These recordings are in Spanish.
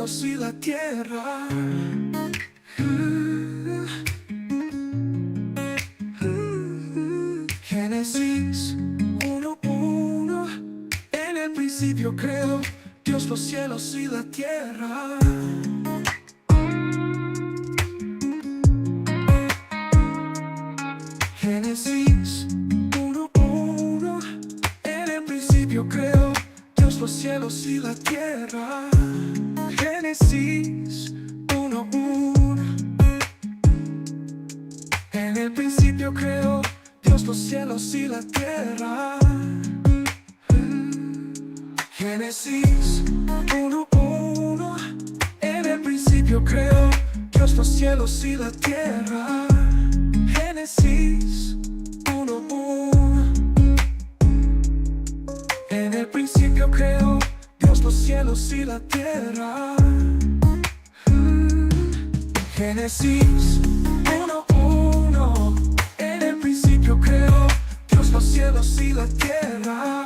cielos y la tierra. Génesis 1:1. En el principio creó Dios los cielos y la tierra. Génesis 1:1. En el principio creó Dios los cielos y la tierra. Génesis 1:1. En el principio creó Dios los cielos y la tierra. Génesis 1:1. En el principio creó Dios los cielos y la tierra. Génesis 1:1. En el principio creó Dios los cielos y la tierra. Génesis 1:1. En el principio creó Dios los cielos y la tierra.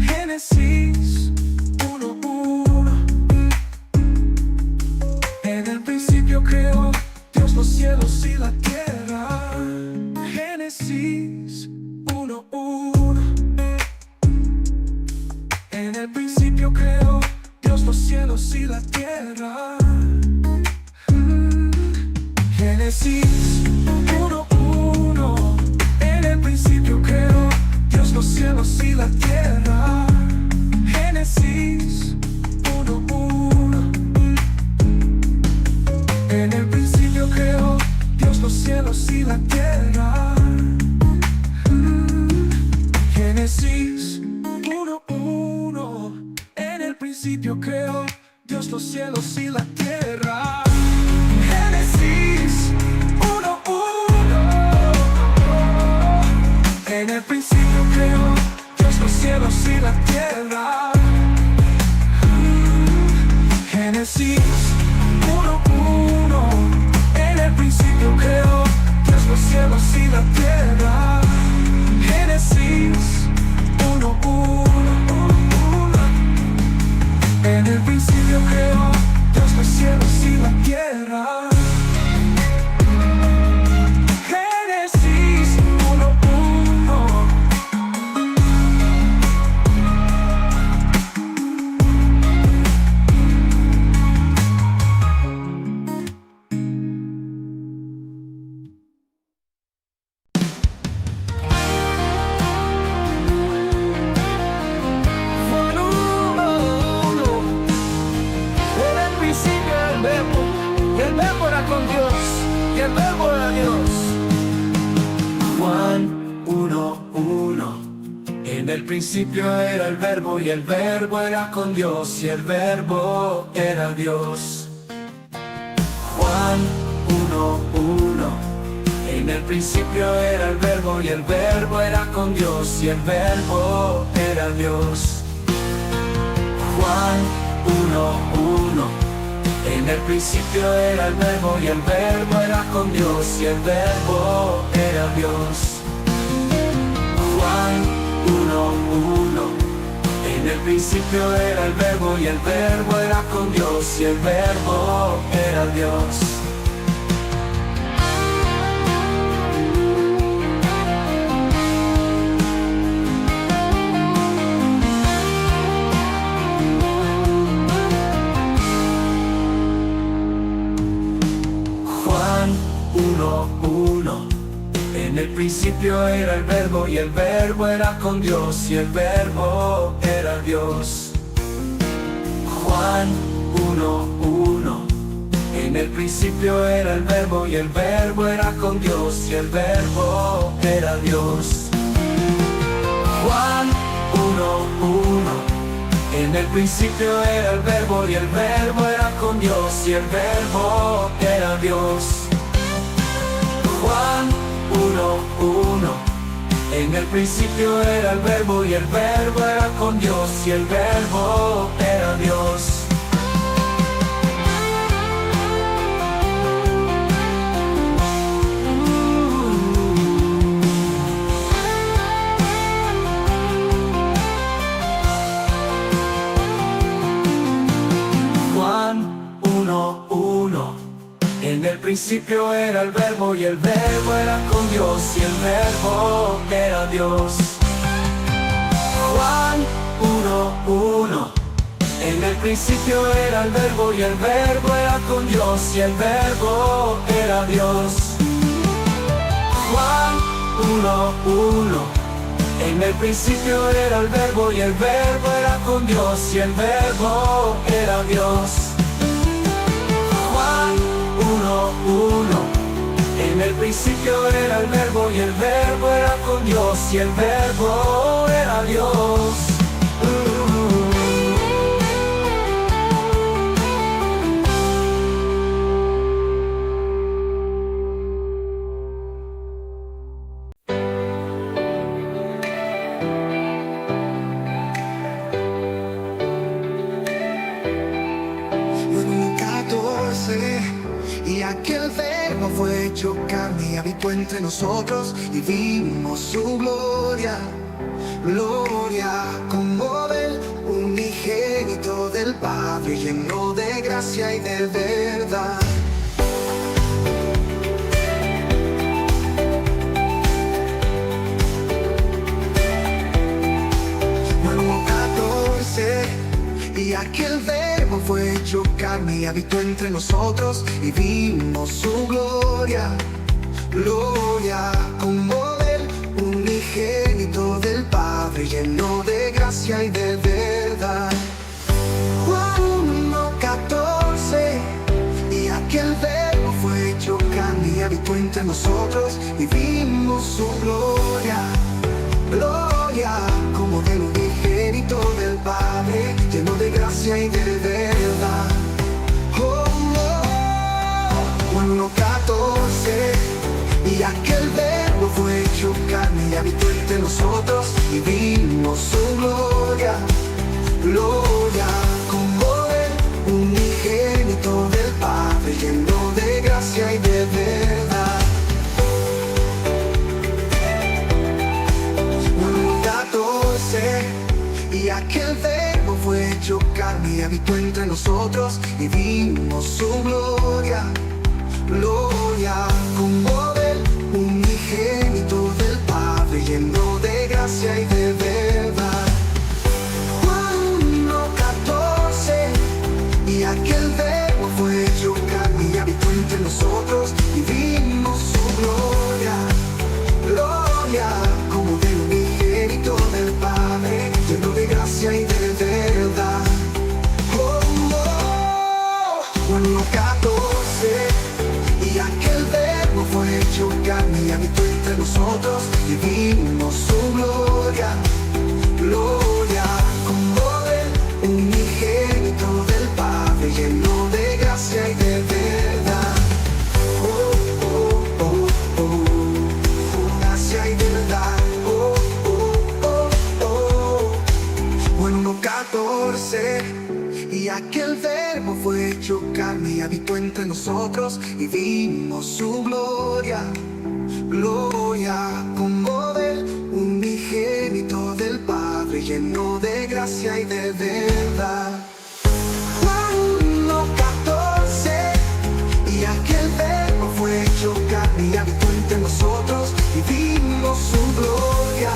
Génesis 1:1. En el principio creó Dios los cielos y la tierra. Génesis 1:1. En el principio creó Dios los cielos y la tierra. Génesis 1:1. En el principio creó Dios los cielos y la tierra. Génesis 1:1. En el principio creó Dios los cielos y la tierra. Génesis 1:1. En el principio creó Dios los cielos y la tierra. Génesis 1:1. En el principio creó Dios los cielos y la tierra. Génesis 1:1. En el principio creó Dios los cielos y la tierra. Génesis 1:1. En el principio creó Dios los cielos y la tierra. Génesis 1:1. El verbo era con Dios y el verbo era Dios. Juan 1:1. En el principio era el verbo y el verbo era con Dios y el verbo era Dios. Juan 1:1. En el principio era el verbo y el verbo era con Dios y el verbo era Dios. Juan 1:1. En el principio era el verbo y el verbo era con Dios y el verbo era Dios. Juan 1:1. En el principio era el verbo y el verbo era con Dios y el verbo era Dios. Juan 1:1. En el principio era el verbo y el verbo era con Dios y el verbo era Dios. Juan 1:1. En el principio era el verbo y el verbo era con Dios y el verbo era Dios. Juan 1:1. En el principio era el verbo y el verbo era con Dios y el verbo era Dios. Juan 1:1. En el principio era el verbo y el verbo era con Dios y el verbo era Dios. Juan En el principio era el verbo y el verbo era con Dios y el verbo era Dios. Juan 1:1. En el principio era el verbo y el verbo era con Dios y el verbo era Dios. Juan 1:1. En el principio era el verbo y el verbo era con Dios y el verbo era Dios. Juan 1:1. En el principio era el verbo y el verbo era con Dios y el verbo era Dios. Y aquel verbo fue hecho carne y habitó entre nosotros y vimos su gloria, gloria como del unigénito del Padre, lleno de gracia y de verdad. Juan 14. Y aquel verbo fue hecho carne y habitó entre nosotros y vimos su gloria, gloria como del unigénito del Padre, lleno de gracia y de verdad. Juan 1:14. Y aquel verbo fue hecho carne y habitó entre nosotros y vimos su gloria, gloria como del unigénito del Padre, lleno de gracia y de verdad. Oh, oh. Juan 1:14. Y aquel verbo fue hecho carne y habitó entre nosotros y vimos su gloria, gloria como del unigénito del Padre, lleno de gracia y de verdad. Y aquel verbo fue hecho carne y habitó entre nosotros y vimos su gloria, gloria como del unigénito del Padre, lleno de gracia y de verdad. Juan 1:14. Y aquel verbo fue hecho carne y habitó entre nosotros y vimos su gloria, gloria como del unigénito del Padre, lleno de gracia y de verdad. Oh, oh. Juan 1:14. Y aquel verbo fue hecho carne y habitó entre nosotros y vimos su gloria, gloria como del unigénito del Padre, lleno de gracia y de verdad. Oh, oh, oh, oh. Gracia y de verdad. Oh, oh, oh, oh. Juan 1:14. Y aquel verbo fue hecho carne y habitó entre nosotros y vimos su gloria, gloria como del unigénito del Padre, lleno de gracia y de verdad. Juan 1:14. Y aquel verbo fue hecho carne y habitó entre nosotros y vimos su gloria,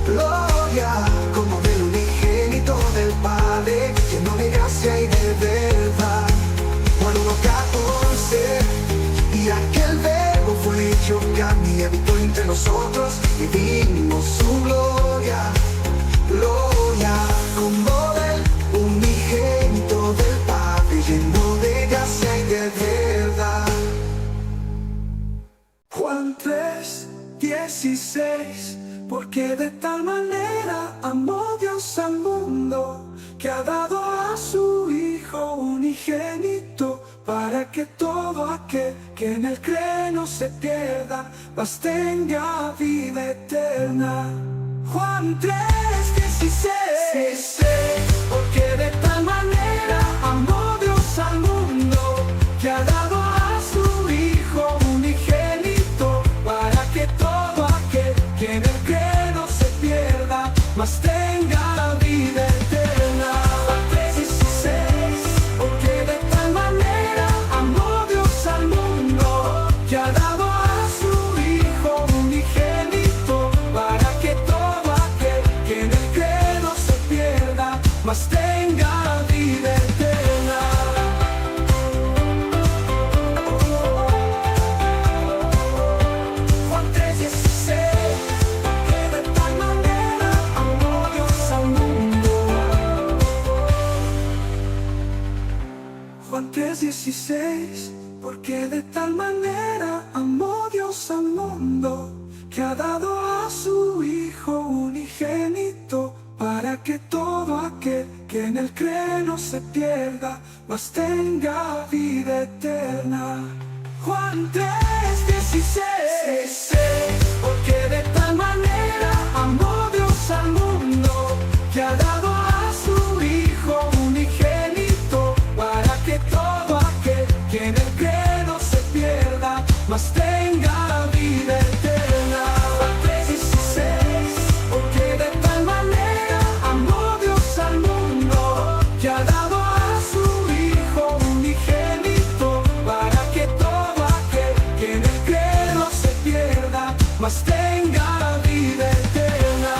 gloria como del unigénito del Padre, lleno de gracia y de verdad. Juan 1:14. Y aquel verbo fue hecho carne y habitó entre nosotros y vimos su gloria, gloria como del unigénito del Padre, lleno de gracia y de verdad. Juan 3:16. Porque de tal manera amó Dios al mundo, que ha dado a su Hijo unigénito, para que todo aquel que en él cree no se pierda, mas tenga vida eterna. Juan 3:16. Porque de tal manera amó Dios al mundo, que ha dado a su Hijo unigénito, para que todo aquel que en él cree no se pierda, mas tenga vida eterna. Juan 3:16. Porque de tal manera amó Dios al tal manera amó Dios al mundo, que ha dado a su Hijo unigénito, para que todo aquel que en él cree no se pierda, mas tenga vida eterna. Juan 3:16. Porque de tal manera amó Dios al mundo, que ha dado a su Hijo unigénito, para que todo aquel que en él cree no se pierda, mas tenga vida eterna. Juan 3:16. Porque de tal manera amó Dios al mundo, que ha dado a su Hijo unigénito, para que todo aquel que en él cree no se pierda, mas tenga vida eterna.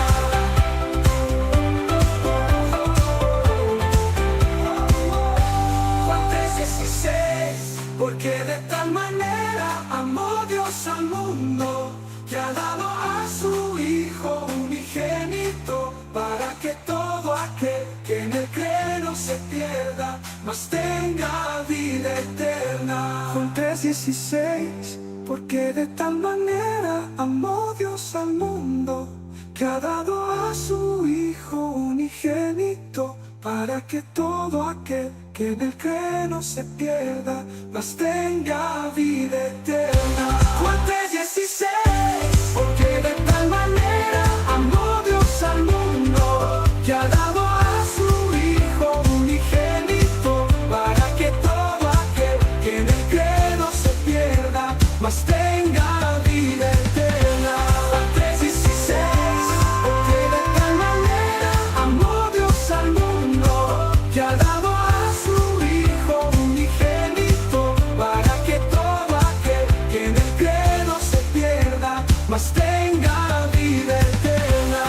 Juan 3:16. Porque de tal manera amó Dios al mundo, que ha dado a su Hijo unigénito, para que todo aquel que en él cree no se pierda, mas tenga vida eterna. Juan 3:16. Porque de tal manera amó Dios al mundo, que ha dado a su Hijo unigénito, para que todo aquel que en él cree no se pierda, mas tenga vida eterna. Juan 3:16. Porque de tal manera amó Dios al mundo, que ha dado a su Hijo unigénito, para que todo aquel que en él cree no se pierda, mas tenga vida eterna. Juan 3:16. Porque de tal manera amó Dios al mundo, que ha dado a su Hijo unigénito, para que todo aquel que en él cree no se pierda, mas tenga vida eterna.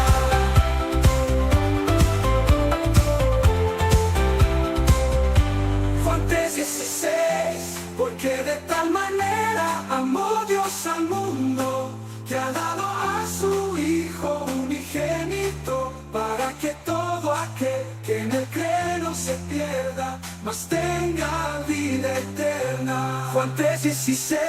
Juan 3:16. Porque de tal manera amó Dios al mundo, que ha dado a su Hijo unigénito, para que todo aquel que en él cree no se pierda, mas tenga vida eterna. Juan 3:16.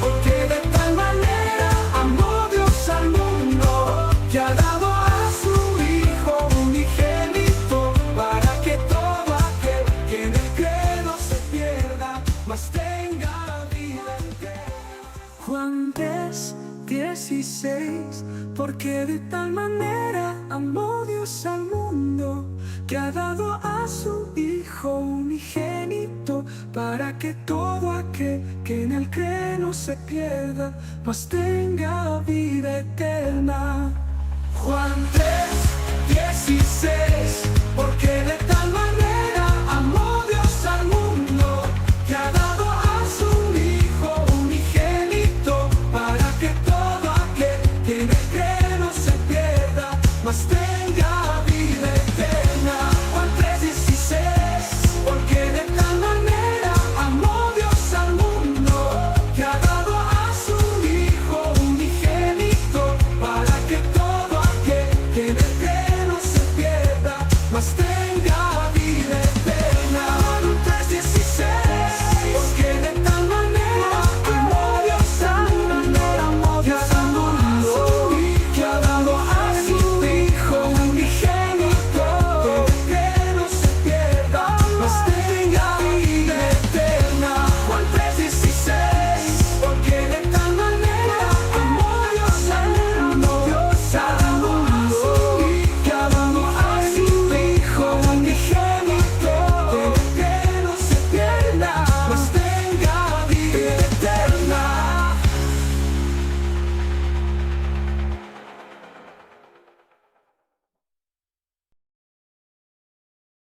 Porque de tal manera amó Dios al mundo, que ha dado a su Hijo unigénito, para que todo aquel que en él cree no se pierda, mas tenga vida eterna. Juan 3:16. Porque de tal manera amó Dios al mundo, que ha dado a su Hijo unigénito, para que todo aquel que en él cree no se pierda, mas tenga vida eterna. Juan 3:16. Porque de tal manera